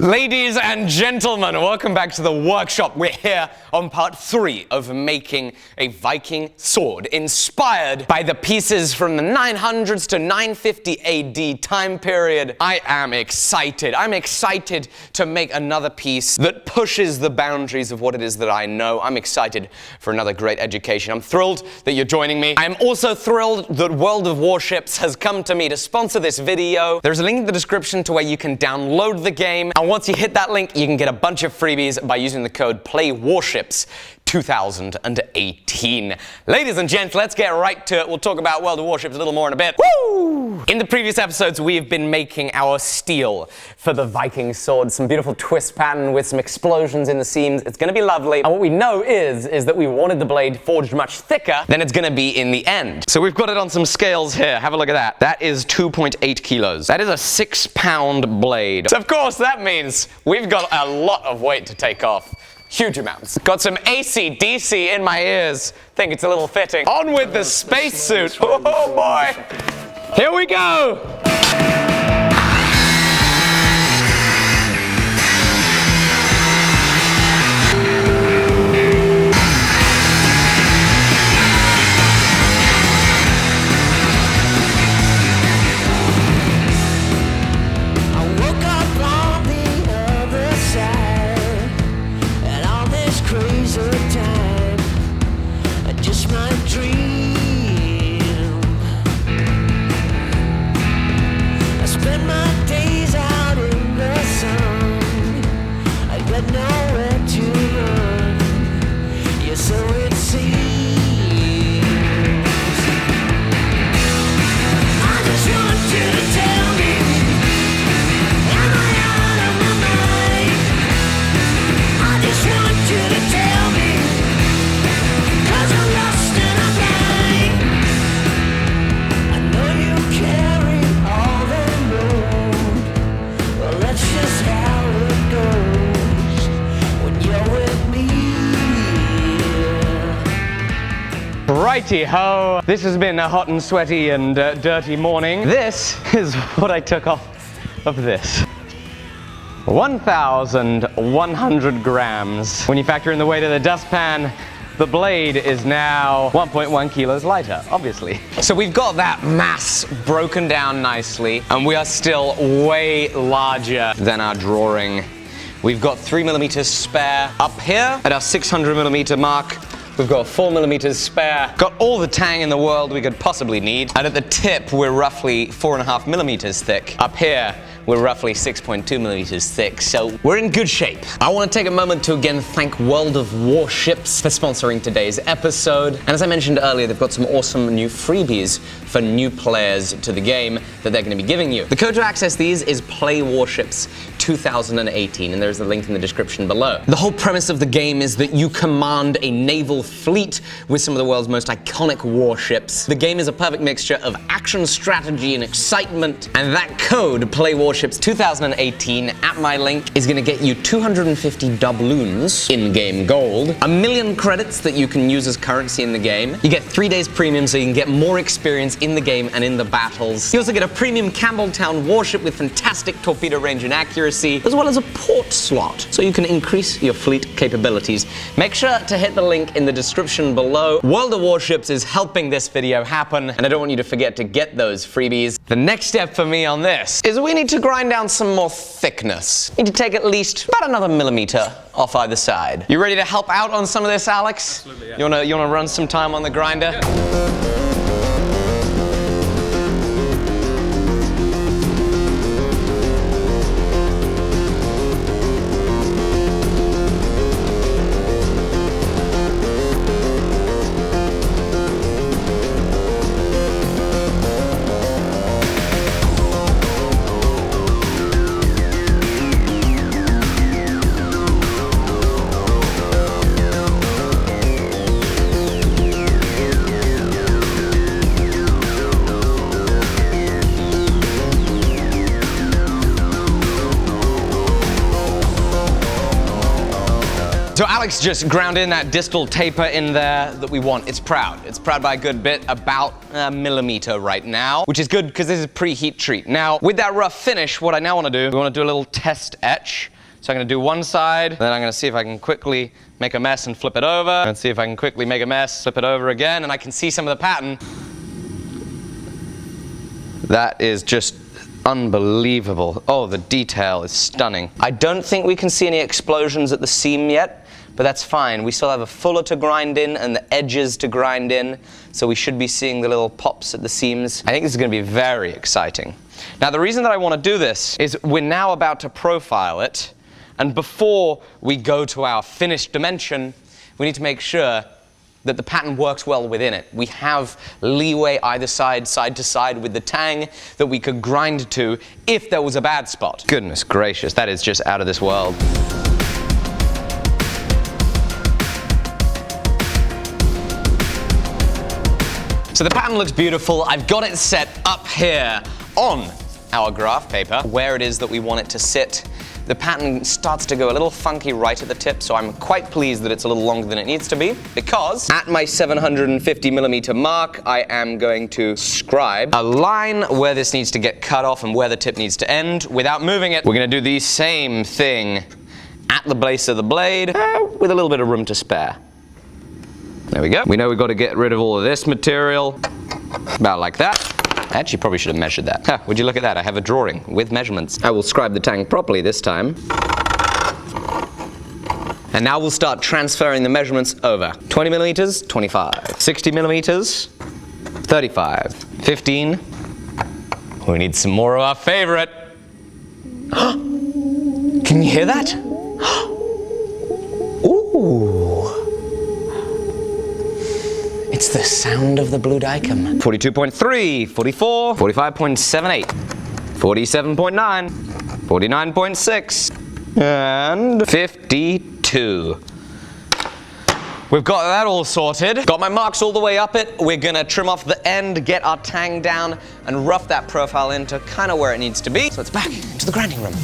Ladies and gentlemen, welcome back to the workshop. We're here on part 3 of making a Viking sword inspired by the pieces from the 900s to 950 AD time period. I am excited. I'm excited to make another piece that pushes the boundaries of what it is that I know. I'm excited for another great education. I'm thrilled that you're joining me. I'm also thrilled that World of Warships has come to me to sponsor this video. There's a link in the description to where you can download the game. And once you hit that link, you can get a bunch of freebies by using the code PLAYWARSHIPS 2018. Ladies and gents, let's get right to it. We'll talk about World of Warships a little more in a bit. Woo! In the previous episodes, we've been making our steel for the Viking sword. Some beautiful twist pattern with some explosions in the seams. It's going to be lovely. And what we know is that we wanted the blade forged much thicker than it's going to be in the end. So we've got it on some scales here. Have a look at that. That is 2.8 kilos. That is a 6-pound blade. So of course, that means we've got a lot of weight to take off. Huge amounts. Got some AC/DC in my ears. Think it's a little fitting. On with the spacesuit. Oh boy. Here we go. Righty-ho, this has been a hot and sweaty and dirty morning. This is what I took off of this. 1,100 grams. When you factor in the weight of the dustpan, the blade is now 1.1 kilos lighter, obviously. So we've got that mass broken down nicely, and we are still way larger than our drawing. We've got 3mm spare up here at our 600mm mark. We've got 4mm spare. Got all the tang in the world we could possibly need. And at the tip, we're roughly 4.5mm thick. Up here, we're roughly 6.2mm thick, so we're in good shape. I want to take a moment to again thank World of Warships for sponsoring today's episode. And as I mentioned earlier, they've got some awesome new freebies for new players to the game that they're going to be giving you. The code to access these is PLAYWARSHIPS 2018, and there's a link in the description below. The whole premise of the game is that you command a naval fleet with some of the world's most iconic warships. The game is a perfect mixture of action, strategy, and excitement, and that code, PLAYWARSHIPS 2018, at my link, is going to get you 250 doubloons, in-game gold, 1,000,000 credits that you can use as currency in the game. You get 3 days premium so you can get more experience in the game and in the battles. You also get a premium Campbelltown warship with fantastic torpedo range and accuracy, as well as a port slot, so you can increase your fleet capabilities. Make sure to hit the link in the description below. World of Warships is helping this video happen, and I don't want you to forget to get those freebies. The next step for me on this is we need to grind down some more thickness. Need to take at least about another millimeter off either side. You ready to help out on some of this, Alex? Absolutely, yeah. You wanna run some time on the grinder? Yeah. So Alex just ground in that distal taper in there that we want. It's proud. It's proud by a good bit, about a millimeter right now, which is good because this is pre-heat treat. Now, with that rough finish, what I now want to do, we want to do a little test etch. So I'm going to do one side, then I'm going to see if I can quickly make a mess and flip it over, and see if I can quickly make a mess, flip it over again, and I can see some of the pattern. That is just unbelievable. Oh, the detail is stunning. I don't think we can see any explosions at the seam yet, but that's fine. We still have a fuller to grind in and the edges to grind in, so we should be seeing the little pops at the seams. I think this is going to be very exciting. Now, the reason that I want to do this is we're now about to profile it, and before we go to our finished dimension, we need to make sure that the pattern works well within it. We have leeway either side, side to side with the tang that we could grind to if there was a bad spot. Goodness gracious, that is just out of this world. So the pattern looks beautiful. I've got it set up here on our graph paper where it is that we want it to sit. The pattern starts to go a little funky right at the tip, so I'm quite pleased that it's a little longer than it needs to be, because at my 750mm mark, I am going to scribe a line where this needs to get cut off and where the tip needs to end without moving it. We're going to do the same thing at the base of the blade with a little bit of room to spare. There we go. We know we've got to get rid of all of this material, about like that. I actually probably should have measured that. Would you look at that? I have a drawing with measurements. I will scribe the tang properly this time. And now we'll start transferring the measurements over. 20mm, 25. 60mm, 35. 15. We need some more of our favorite. Can you hear that? Ooh. It's the sound of the blue dicum. 42.3, 44, 45.78, 47.9, 49.6, and 52. We've got that all sorted. Got my marks all the way up it. We're gonna trim off the end, get our tang down, and rough that profile into kind of where it needs to be. So it's back into the grinding room.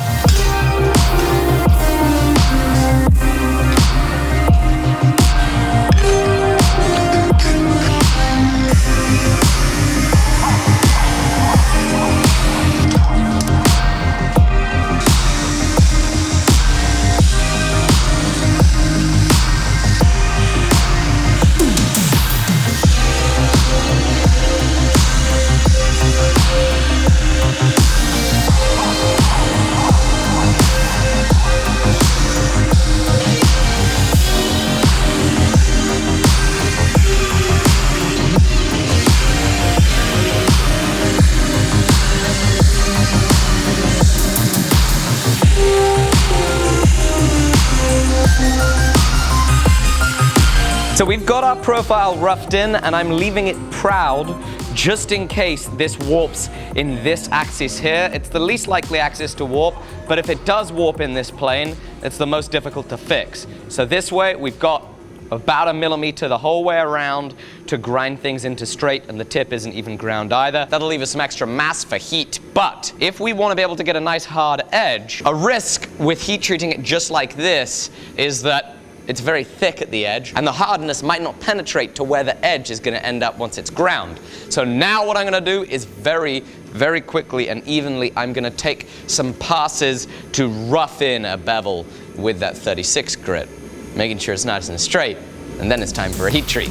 So we've got our profile roughed in, and I'm leaving it proud just in case this warps in this axis here. It's the least likely axis to warp, but if it does warp in this plane, it's the most difficult to fix. So this way, we've got about a millimeter the whole way around to grind things into straight, and the tip isn't even ground either. That'll leave us some extra mass for heat. But if we want to be able to get a nice hard edge, a risk with heat treating it just like this is that it's very thick at the edge, and the hardness might not penetrate to where the edge is going to end up once it's ground. So now what I'm going to do is very, very quickly and evenly, I'm going to take some passes to rough in a bevel with that 36 grit, making sure it's nice and straight, and then it's time for a heat treat.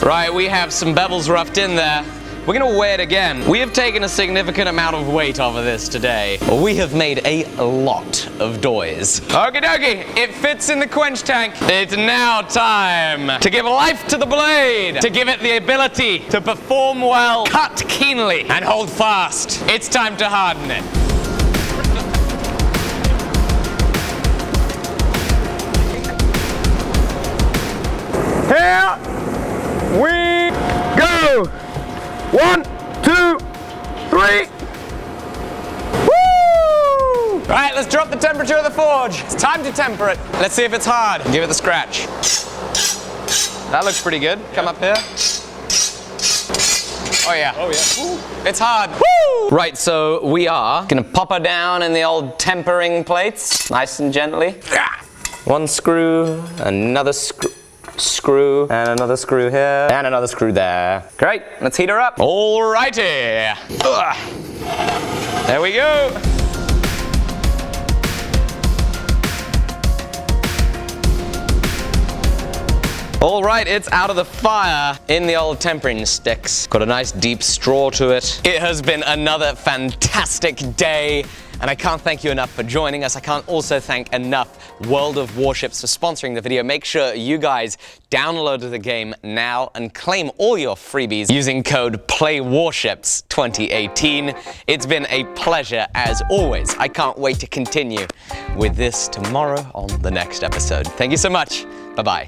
Right, we have some bevels roughed in there. We're gonna weigh it again. We have taken a significant amount of weight off of this today. We have made a lot of doys. Okie dokie, it fits in the quench tank. It's now time to give life to the blade, to give it the ability to perform well, cut keenly, and hold fast. It's time to harden it. Here we go. 1, 2, 3. Woo! Right, let's drop the temperature temperature of the forge. It's time to temper it. Let's see if it's hard. Give it the scratch. That looks pretty good. Come up here. Oh yeah. Oh yeah. Ooh. It's hard. Woo! Right, so we are gonna pop her down in the old tempering plates, nice and gently. One screw, another screw, and another screw here, and another screw there. Great, let's heat her up. Alrighty. There we go. All right, it's out of the fire in the old tempering sticks. Got a nice deep straw to it. It has been another fantastic day, and I can't thank you enough for joining us. I can't also thank enough World of Warships for sponsoring the video. Make sure you guys download the game now and claim all your freebies using code PLAYWARSHIPS2018. It's been a pleasure as always. I can't wait to continue with this tomorrow on the next episode. Thank you so much. Bye-bye.